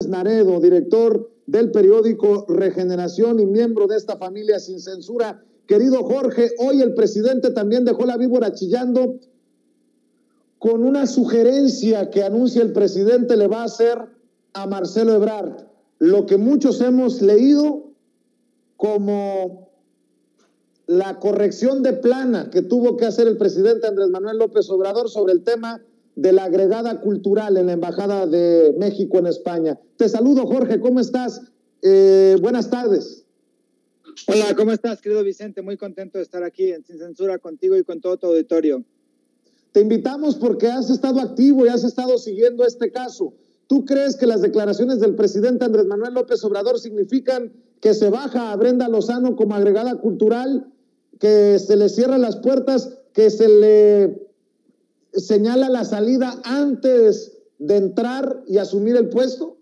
Sáenz Naredo, director del periódico Regeneración y miembro de esta familia sin censura. Querido Jorge, hoy el presidente también dejó la víbora chillando con una sugerencia que anuncia el presidente le va a hacer a Marcelo Ebrard, lo que muchos hemos leído como la corrección de plana que tuvo que hacer el presidente Andrés Manuel López Obrador sobre el tema de la agregada cultural en la Embajada de México en España. Te saludo, Jorge, ¿cómo estás? Buenas tardes. Hola, ¿cómo estás, querido Vicente? Muy contento de estar aquí en Sin Censura contigo y con todo tu auditorio. Te invitamos porque has estado activo y has estado siguiendo este caso. ¿Tú crees que las declaraciones del presidente Andrés Manuel López Obrador significan que se baja a Brenda Lozano como agregada cultural, que se le cierran las puertas, que se le señala la salida antes de entrar y asumir el puesto?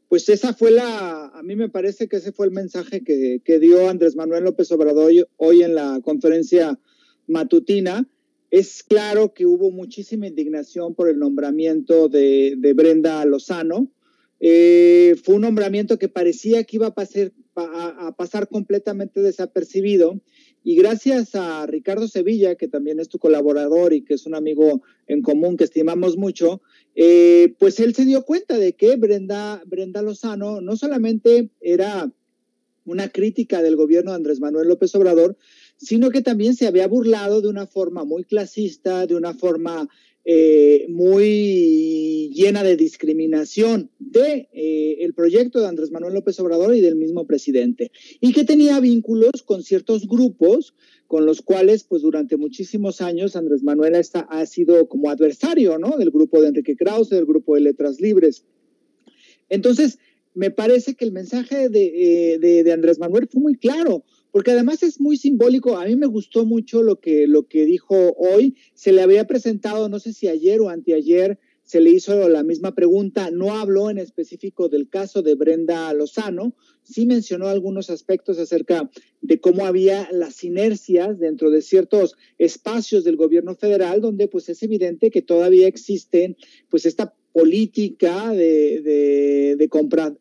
Pues esa fue a mí me parece que ese fue el mensaje que dio Andrés Manuel López Obrador hoy en la conferencia matutina. Es claro que hubo muchísima indignación por el nombramiento de Brenda Lozano. Fue un nombramiento que parecía que iba a pasar completamente desapercibido, y gracias a Ricardo Sevilla, que también es tu colaborador y que es un amigo en común que estimamos mucho, pues él se dio cuenta de que Brenda Lozano no solamente era una crítica del gobierno de Andrés Manuel López Obrador, sino que también se había burlado de una forma muy clasista, de una forma muy llena de discriminación el proyecto de Andrés Manuel López Obrador y del mismo presidente, y que tenía vínculos con ciertos grupos con los cuales pues durante muchísimos años Andrés Manuel ha sido como adversario, ¿no?, del grupo de Enrique Krause, del grupo de Letras Libres. Entonces me parece que el mensaje de Andrés Manuel fue muy claro, porque además es muy simbólico. A mí me gustó mucho lo que dijo hoy. Se le había presentado, no sé si ayer o anteayer, se le hizo la misma pregunta. No habló en específico del caso de Brenda Lozano, sí mencionó algunos aspectos acerca de cómo había las inercias dentro de ciertos espacios del gobierno federal, donde pues es evidente que todavía existen pues esta política de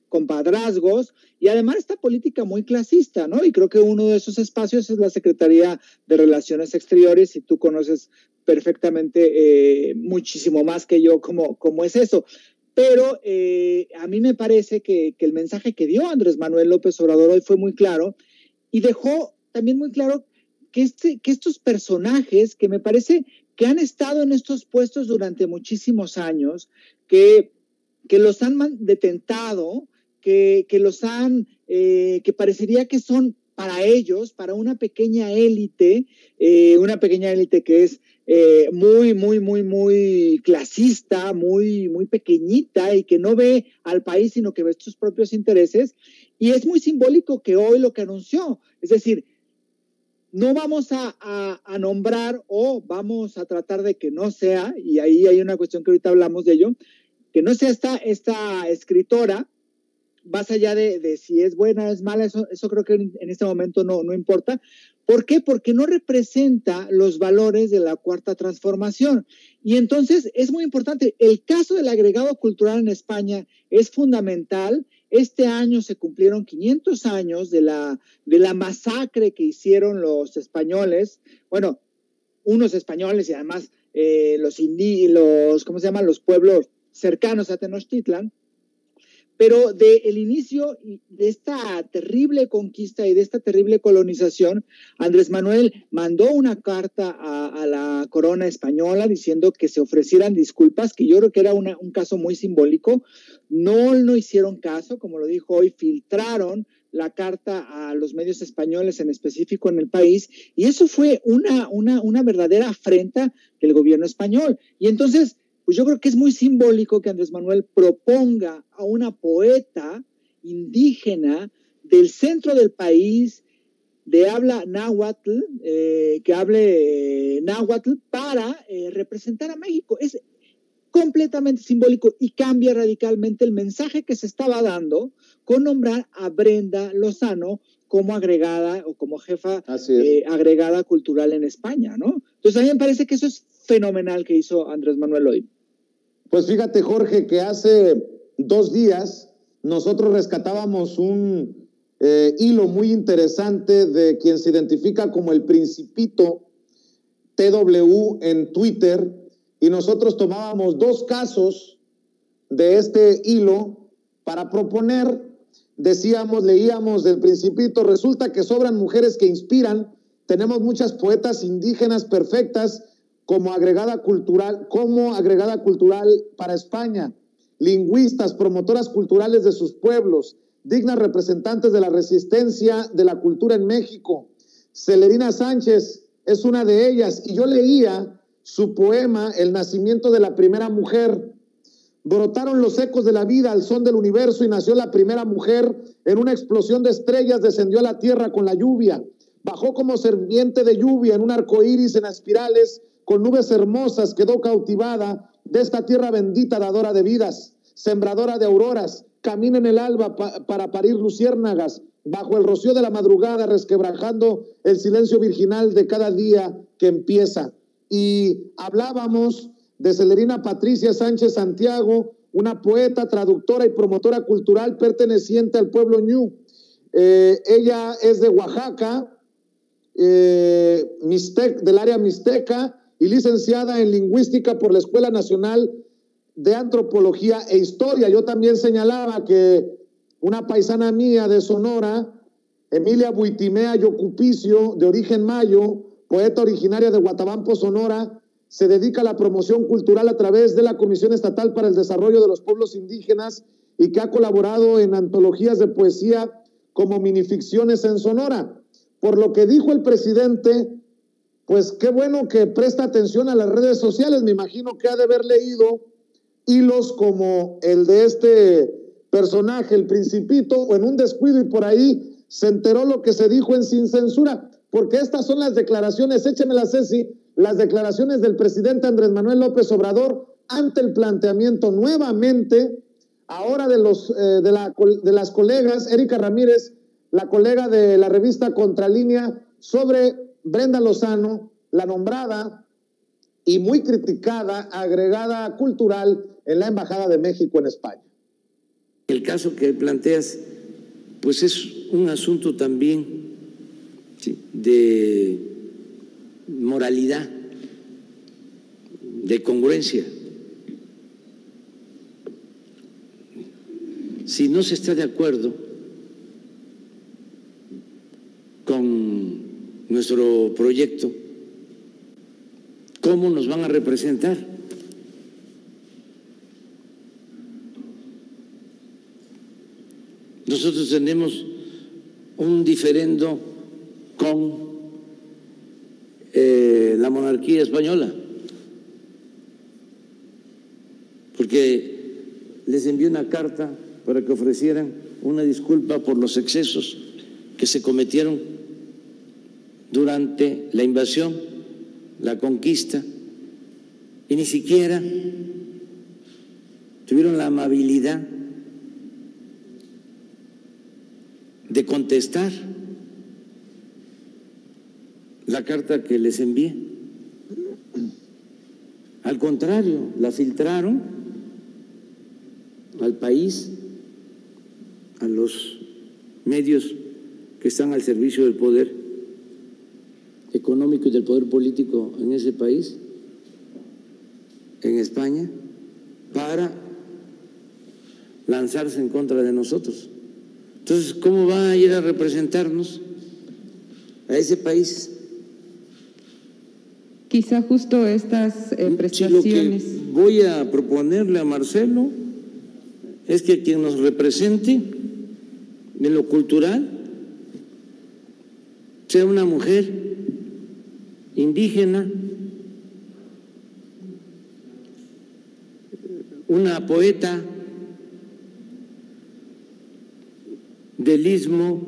compadrazgos, y además esta política muy clasista, ¿no? Y creo que uno de esos espacios es la Secretaría de Relaciones Exteriores, y tú conoces perfectamente muchísimo más que yo cómo es eso. Pero a mí me parece que el mensaje que dio Andrés Manuel López Obrador hoy fue muy claro, y dejó también muy claro que estos personajes que me parece que han estado en estos puestos durante muchísimos años, que los han detentado, que los han, que parecería que son para ellos, para una pequeña élite que es muy clasista, muy pequeñita, y que no ve al país, sino que ve sus propios intereses. Y es muy simbólico que hoy lo que anunció, es decir, no vamos a nombrar, o vamos a tratar de que no sea, y ahí hay una cuestión que ahorita hablamos de ello, que no sea esta escritora, más allá de si es buena o es mala, eso creo que en este momento no importa. ¿Por qué? Porque no representa los valores de la Cuarta Transformación. Y entonces es muy importante. El caso del agregado cultural en España es fundamental. Este año se cumplieron 500 años de la masacre que hicieron los españoles, bueno, unos españoles, y además ¿cómo se llaman?, los pueblos cercanos a Tenochtitlan. Pero del inicio de esta terrible conquista y de esta terrible colonización, Andrés Manuel mandó una carta a la corona española diciendo que se ofrecieran disculpas, que yo creo que era un caso muy simbólico. No hicieron caso, como lo dijo hoy, filtraron la carta a los medios españoles, en específico en el país, y eso fue una verdadera afrenta del gobierno español. Y entonces, pues yo creo que es muy simbólico que Andrés Manuel proponga a una poeta indígena del centro del país, de habla náhuatl, que hable náhuatl, para representar a México. Es completamente simbólico y cambia radicalmente el mensaje que se estaba dando con nombrar a Brenda Lozano como agregada o como jefa agregada cultural en España, ¿no? Entonces a mí me parece que eso es fenomenal que hizo Andrés Manuel hoy. Pues fíjate, Jorge, que hace 2 días nosotros rescatábamos un hilo muy interesante de quien se identifica como el Principito TW en Twitter, y nosotros tomábamos 2 casos de este hilo para proponer. Decíamos, leíamos del Principito: resulta que sobran mujeres que inspiran, tenemos muchas poetas indígenas perfectas como agregada cultural para España, lingüistas, promotoras culturales de sus pueblos, dignas representantes de la resistencia de la cultura en México. Celerina Sánchez es una de ellas, y yo leía su poema El nacimiento de la primera mujer. Brotaron los ecos de la vida al son del universo y nació la primera mujer. En una explosión de estrellas descendió a la tierra con la lluvia. Bajó como serpiente de lluvia en un arco iris en espirales, con nubes hermosas quedó cautivada de esta tierra bendita, dadora de vidas, sembradora de auroras. Camina en el alba para parir luciérnagas, bajo el rocío de la madrugada, resquebrajando el silencio virginal de cada día que empieza. Y hablábamos de Celerina Patricia Sánchez Santiago, una poeta, traductora y promotora cultural perteneciente al pueblo ñu. Ella es de Oaxaca, del área mixteca, y licenciada en lingüística por la Escuela Nacional de Antropología e Historia. Yo también señalaba que una paisana mía de Sonora, Emilia Buitimea Yocupicio, de origen mayo, poeta originaria de Guatabampo, Sonora, se dedica a la promoción cultural a través de la Comisión Estatal para el Desarrollo de los Pueblos Indígenas, y que ha colaborado en antologías de poesía como Minificciones en Sonora. Por lo que dijo el presidente, pues qué bueno que presta atención a las redes sociales. Me imagino que ha de haber leído hilos como el de este personaje, el Principito, o en un descuido y por ahí se enteró lo que se dijo en Sin Censura, porque estas son las declaraciones, échemela Ceci, las declaraciones del presidente Andrés Manuel López Obrador ante el planteamiento nuevamente ahora de las colegas Erika Ramírez, la colega de la revista Contralínea, sobre Brenda Lozano, la nombrada y muy criticada agregada cultural en la Embajada de México en España. El caso que planteas, pues es un asunto también, sí, de moralidad, de congruencia. Si no se está de acuerdo con nuestro proyecto, ¿cómo nos van a representar? Nosotros tenemos un diferendo con la monarquía española, porque les envié una carta para que ofrecieran una disculpa por los excesos que se cometieron durante la invasión, la conquista, y ni siquiera tuvieron la amabilidad de contestar la carta que les envié. Al contrario, la filtraron al país, a los medios que están al servicio del poder económico y del poder político en ese país, en España, para lanzarse en contra de nosotros. Entonces, ¿cómo va a ir a representarnos a ese país? Quizá justo estas prestaciones. Si lo que voy a proponerle a Marcelo es que quien nos represente en lo cultural sea una mujer indígena, una poeta del Istmo,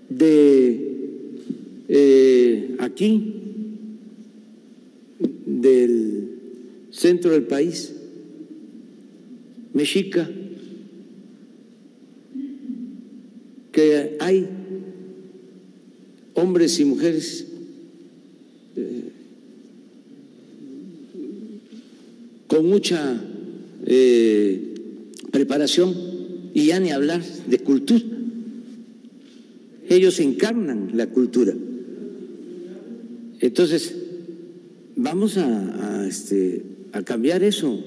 de aquí, del centro del país, mexica, que hay hombres y mujeres con mucha preparación, y ya ni hablar de cultura. Ellos encarnan la cultura. Entonces, vamos a cambiar eso.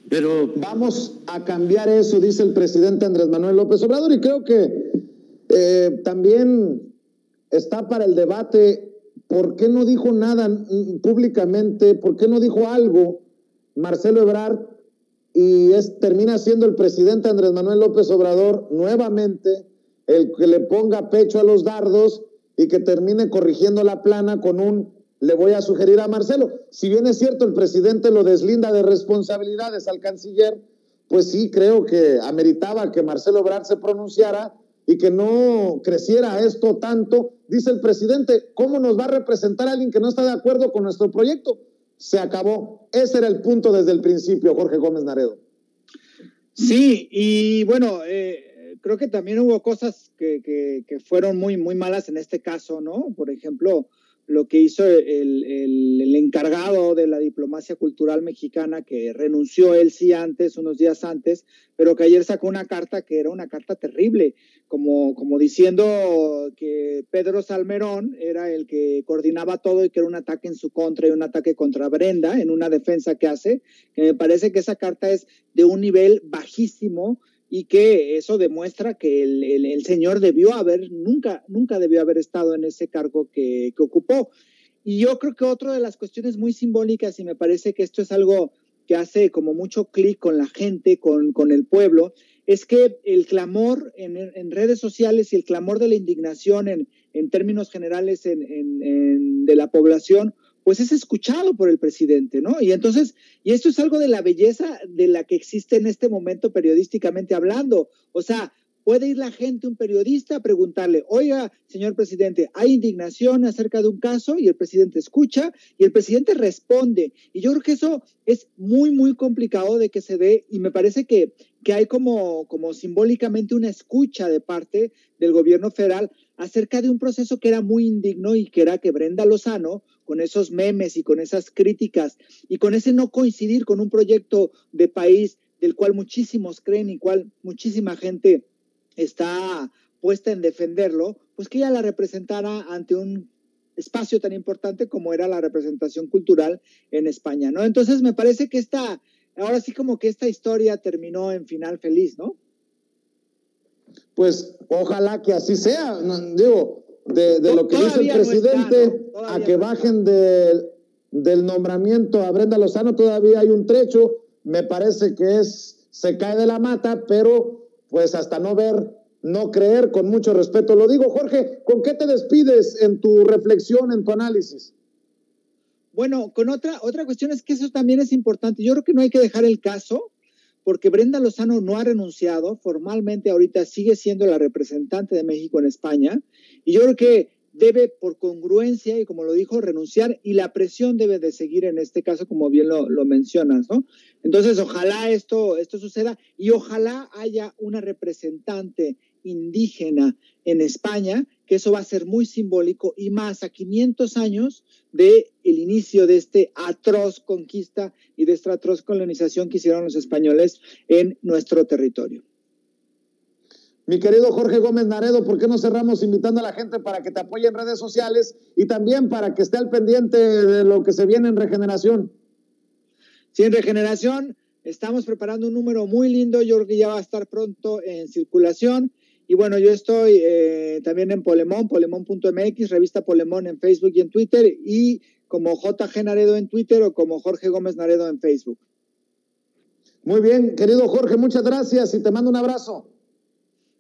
Pero vamos a cambiar eso, dice el presidente Andrés Manuel López Obrador, y creo que también está para el debate. ¿Por qué no dijo nada públicamente? ¿Por qué no dijo algo Marcelo Ebrard? Y termina siendo el presidente Andrés Manuel López Obrador nuevamente el que le ponga pecho a los dardos y que termine corrigiendo la plana con un le voy a sugerir a Marcelo. Si bien es cierto, el presidente lo deslinda de responsabilidades al canciller, pues sí creo que ameritaba que Marcelo Ebrard se pronunciara y que no creciera esto tanto. Dice el presidente, ¿cómo nos va a representar alguien que no está de acuerdo con nuestro proyecto? Se acabó. Ese era el punto desde el principio, Jorge Gómez Naredo. Sí, y bueno, creo que también hubo cosas que fueron muy, muy malas en este caso, ¿no? Por ejemplo, lo que hizo el encargado de la diplomacia cultural mexicana, que renunció él sí antes, unos días antes, pero que ayer sacó una carta que era una carta terrible, como diciendo que Pedro Salmerón era el que coordinaba todo y que era un ataque en su contra y un ataque contra Brenda en una defensa que hace, que me parece que esa carta es de un nivel bajísimo, y que eso demuestra que el señor nunca debió haber estado en ese cargo que ocupó. Y yo creo que otra de las cuestiones muy simbólicas, y me parece que esto es algo que hace como mucho clic con la gente, con el pueblo, es que el clamor en redes sociales y el clamor de la indignación en términos generales de la población, pues es escuchado por el presidente, ¿no? Y entonces, y esto es algo de la belleza de la que existe en este momento periodísticamente hablando. O sea, puede ir la gente, un periodista, a preguntarle, oiga, señor presidente, ¿hay indignación acerca de un caso? Y el presidente escucha y el presidente responde. Y yo creo que eso es muy, muy complicado de que se dé, y me parece que hay como simbólicamente una escucha de parte del gobierno federal acerca de un proceso que era muy indigno, y que era que Brenda Lozano, con esos memes y con esas críticas y con ese no coincidir con un proyecto de país del cual muchísimos creen y cual muchísima gente está puesta en defenderlo, pues que ella la representara ante un espacio tan importante como era la representación cultural en España, ¿no? Entonces me parece que ahora sí como que esta historia terminó en final feliz, ¿no? Pues ojalá que así sea, digo, de lo que dice el presidente, no está, ¿no? A que bajen del nombramiento a Brenda Lozano todavía hay un trecho. Me parece que se cae de la mata, pero pues hasta no ver, no creer, con mucho respeto lo digo. Jorge, ¿con qué te despides en tu reflexión, en tu análisis? Bueno, con otra cuestión es que eso también es importante. Yo creo que no hay que dejar el caso, porque Brenda Lozano no ha renunciado, formalmente ahorita sigue siendo la representante de México en España, y yo creo que debe, por congruencia, y como lo dijo, renunciar, y la presión debe de seguir en este caso, como bien lo mencionas, ¿no? Entonces, ojalá esto suceda, y ojalá haya una representante indígena en España, que eso va a ser muy simbólico, y más a 500 años del inicio de este atroz conquista y de esta atroz colonización que hicieron los españoles en nuestro territorio. Mi querido Jorge Gómez Naredo, ¿por qué no cerramos invitando a la gente para que te apoye en redes sociales y también para que esté al pendiente de lo que se viene en Regeneración? Sí, en Regeneración estamos preparando un número muy lindo, yo creo que ya va a estar pronto en circulación. Y bueno, yo estoy también en Polemón, polemón.mx, revista Polemón en Facebook y en Twitter, y como JG Naredo en Twitter o como Jorge Gómez Naredo en Facebook. Muy bien, querido Jorge, muchas gracias y te mando un abrazo.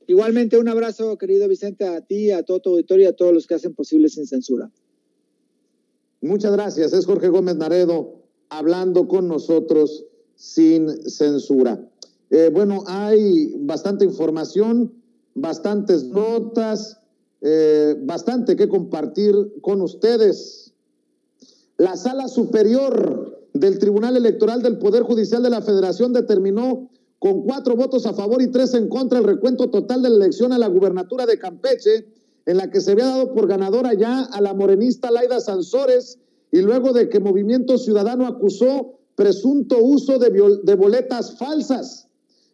Igualmente un abrazo, querido Vicente, a ti, a todo tu auditorio y a todos los que hacen posible Sin Censura. Muchas gracias, es Jorge Gómez Naredo hablando con nosotros sin censura. Bueno, hay bastante información, bastantes notas, bastante que compartir con ustedes. La Sala Superior del Tribunal Electoral del Poder Judicial de la Federación determinó con 4 votos a favor y 3 en contra el recuento total de la elección a la gubernatura de Campeche, en la que se había dado por ganadora ya a la morenista Laida Sansores, y luego de que Movimiento Ciudadano acusó presunto uso de boletas falsas.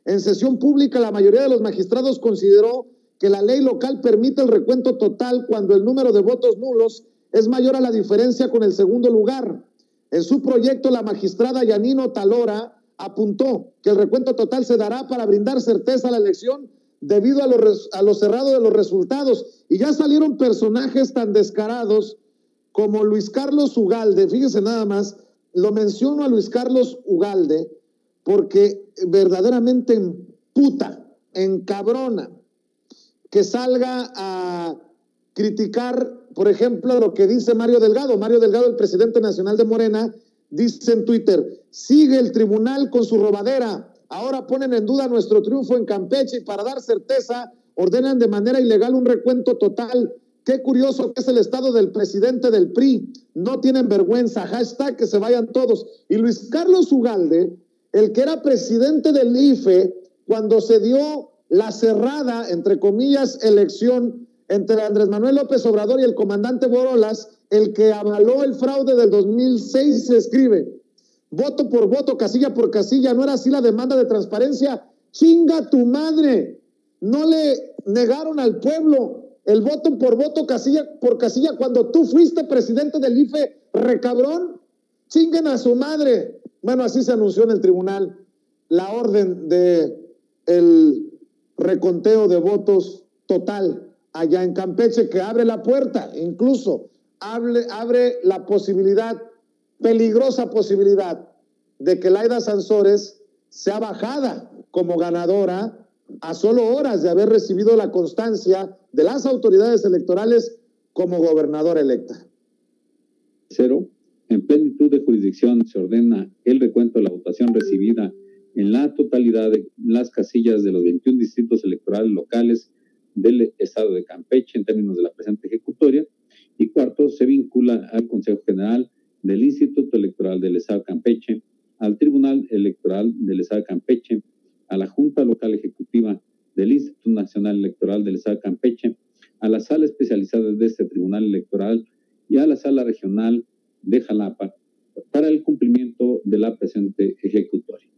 En sesión pública, la mayoría de los magistrados consideró que la ley local permite el recuento total cuando el número de votos nulos es mayor a la diferencia con el segundo lugar. En su proyecto, la magistrada Yanino Talora apuntó que el recuento total se dará para brindar certeza a la elección debido a lo cerrado de los resultados. Y ya salieron personajes tan descarados como Luis Carlos Ugalde. Fíjese nada más, lo menciono a Luis Carlos Ugalde porque verdaderamente emputa, encabrona que salga a criticar, por ejemplo, lo que dice Mario Delgado. Mario Delgado, el presidente nacional de Morena, dice en Twitter: sigue el tribunal con su robadera, ahora ponen en duda nuestro triunfo en Campeche y para dar certeza ordenan de manera ilegal un recuento total. Qué curioso que es el estado del presidente del PRI, no tienen vergüenza, hashtag que se vayan todos. Y Luis Carlos Ugalde, el que era presidente del IFE, cuando se dio la cerrada, entre comillas, elección entre Andrés Manuel López Obrador y el comandante Borolas, el que avaló el fraude del 2006, se escribe: voto por voto, casilla por casilla, ¿no era así la demanda de transparencia? ¡Chinga tu madre! No le negaron al pueblo el voto por voto, casilla por casilla, cuando tú fuiste presidente del IFE, recabrón. ¡Chinguen a su madre! Bueno, así se anunció en el tribunal la orden de el reconteo de votos total allá en Campeche, que abre la puerta, incluso abre la posibilidad, peligrosa posibilidad, de que Laida Sansores sea bajada como ganadora a solo horas de haber recibido la constancia de las autoridades electorales como gobernadora electa. Cero, en plenitud de jurisdicción se ordena el recuento de la votación recibida en la totalidad de las casillas de los 21 distritos electorales locales del estado de Campeche en términos de la presente ejecutoria. Y cuarto, se vincula al Consejo General del Instituto Electoral del estado de Campeche, al Tribunal Electoral del estado de Campeche, a la Junta Local Ejecutiva del Instituto Nacional Electoral del estado de Campeche, a la Sala Especializada de este Tribunal Electoral y a la Sala Regional de Jalapa para el cumplimiento de la presente ejecutoria.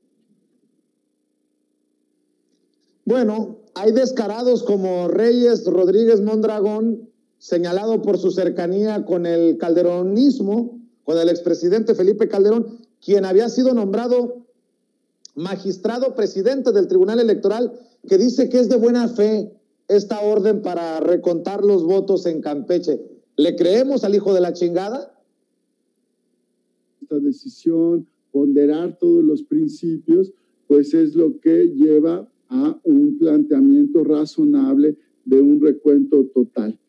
Bueno, hay descarados como Reyes Rodríguez Mondragón, señalado por su cercanía con el calderonismo, con el expresidente Felipe Calderón, quien había sido nombrado magistrado presidente del Tribunal Electoral, que dice que es de buena fe esta orden para recontar los votos en Campeche. ¿Le creemos al hijo de la chingada? Esta decisión, ponderar todos los principios, pues es lo que lleva a un planteamiento razonable de un recuento total.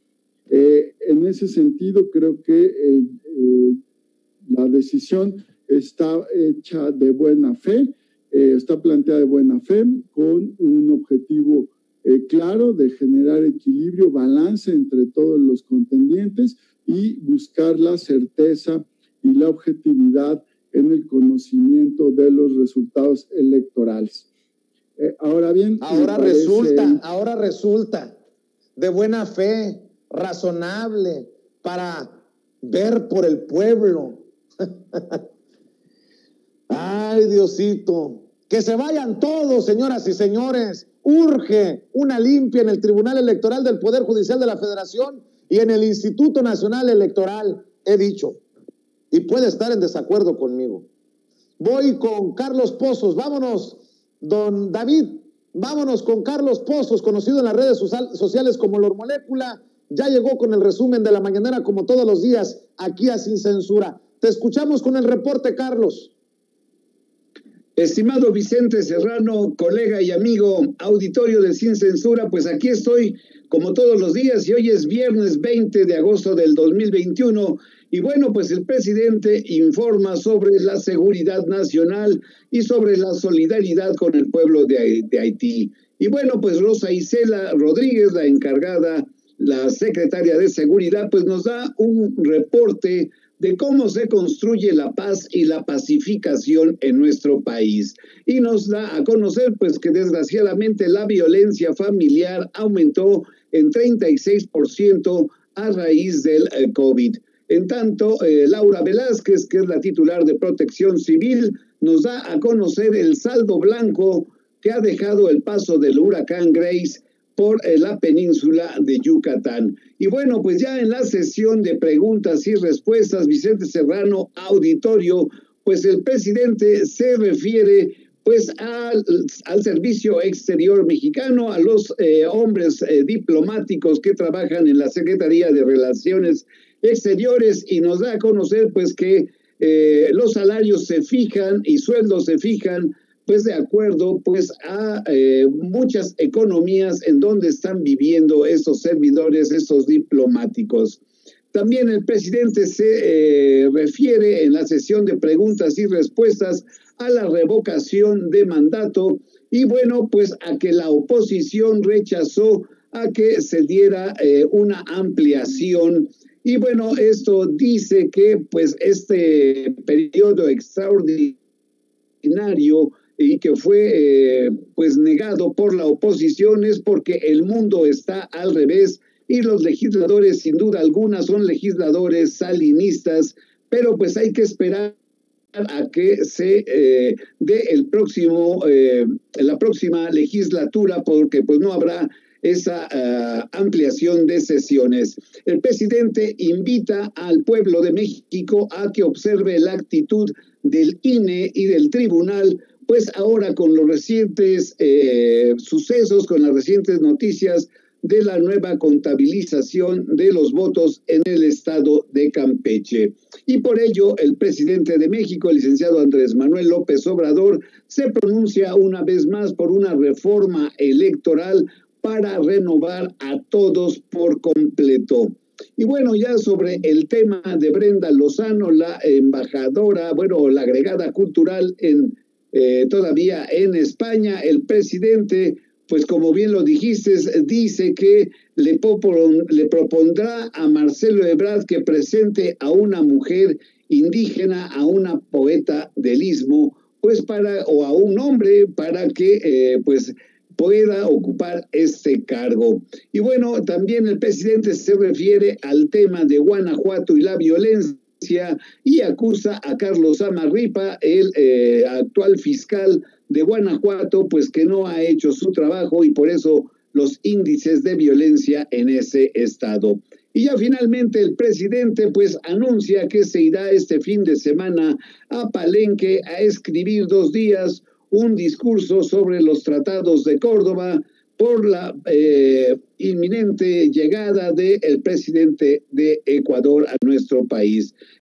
En ese sentido, creo que la decisión está hecha de buena fe, está planteada de buena fe, con un objetivo claro de generar equilibrio, balance entre todos los contendientes y buscar la certeza y la objetividad en el conocimiento de los resultados electorales. Ahora bien, ahora resulta de buena fe, razonable, para ver por el pueblo. Ay, Diosito, que se vayan todos, señoras y señores. Urge una limpia en el Tribunal Electoral del Poder Judicial de la Federación y en el Instituto Nacional Electoral, he dicho, y puede estar en desacuerdo conmigo. Voy con Carlos Pozos, vámonos, don David, vámonos con Carlos Pozos, conocido en las redes sociales como Lord Molécula. Ya llegó con el resumen de la mañanera como todos los días, aquí a Sin Censura. Te escuchamos con el reporte, Carlos. Estimado Vicente Serrano, colega y amigo, auditorio de Sin Censura, pues aquí estoy como todos los días y hoy es viernes 20 de agosto del 2021 y bueno, pues el presidente informa sobre la seguridad nacional y sobre la solidaridad con el pueblo de Haití. Y bueno, pues Rosa Isela Rodríguez, la encargada, la secretaria de Seguridad, pues nos da un reporte de cómo se construye la paz y la pacificación en nuestro país. Y nos da a conocer, pues, que desgraciadamente la violencia familiar aumentó en 36% a raíz del COVID. En tanto, Laura Velázquez, que es la titular de Protección Civil, nos da a conocer el saldo blanco que ha dejado el paso del huracán Grace por la península de Yucatán. Y bueno, pues ya en la sesión de preguntas y respuestas, Vicente Serrano, auditorio, pues el presidente se refiere pues al servicio exterior mexicano, a los hombres diplomáticos que trabajan en la Secretaría de Relaciones Exteriores, y nos da a conocer pues que los salarios se fijan y sueldos se fijan pues de acuerdo pues a muchas economías en donde están viviendo estos servidores, estos diplomáticos. También el presidente se refiere en la sesión de preguntas y respuestas a la revocación de mandato y bueno, pues a que la oposición rechazó a que se diera una ampliación. Y bueno, esto dice que pues este periodo extraordinario y que fue pues negado por la oposición es porque el mundo está al revés y los legisladores sin duda alguna son legisladores salinistas, pero pues hay que esperar a que se dé la próxima legislatura, porque pues no habrá esa ampliación de sesiones. El presidente invita al pueblo de México a que observe la actitud del INE y del tribunal, pues ahora con los recientes sucesos, con las recientes noticias de la nueva contabilización de los votos en el estado de Campeche. Y por ello, el presidente de México, el licenciado Andrés Manuel López Obrador, se pronuncia una vez más por una reforma electoral para renovar a todos por completo. Y bueno, ya sobre el tema de Brenda Lozano, la embajadora, bueno, la agregada cultural todavía en España, el presidente, pues como bien lo dijiste, dice que le propondrá a Marcelo Ebrard que presente a una mujer indígena, a una poeta del Istmo, pues o a un hombre para que pues pueda ocupar este cargo. Y bueno, también el presidente se refiere al tema de Guanajuato y la violencia y acusa a Carlos Amarripa, el actual fiscal de Guanajuato, pues que no ha hecho su trabajo y por eso los índices de violencia en ese estado. Y ya finalmente el presidente pues anuncia que se irá este fin de semana a Palenque a escribir 2 días un discurso sobre los tratados de Córdoba por la inminente llegada del presidente de Ecuador a nuestro país.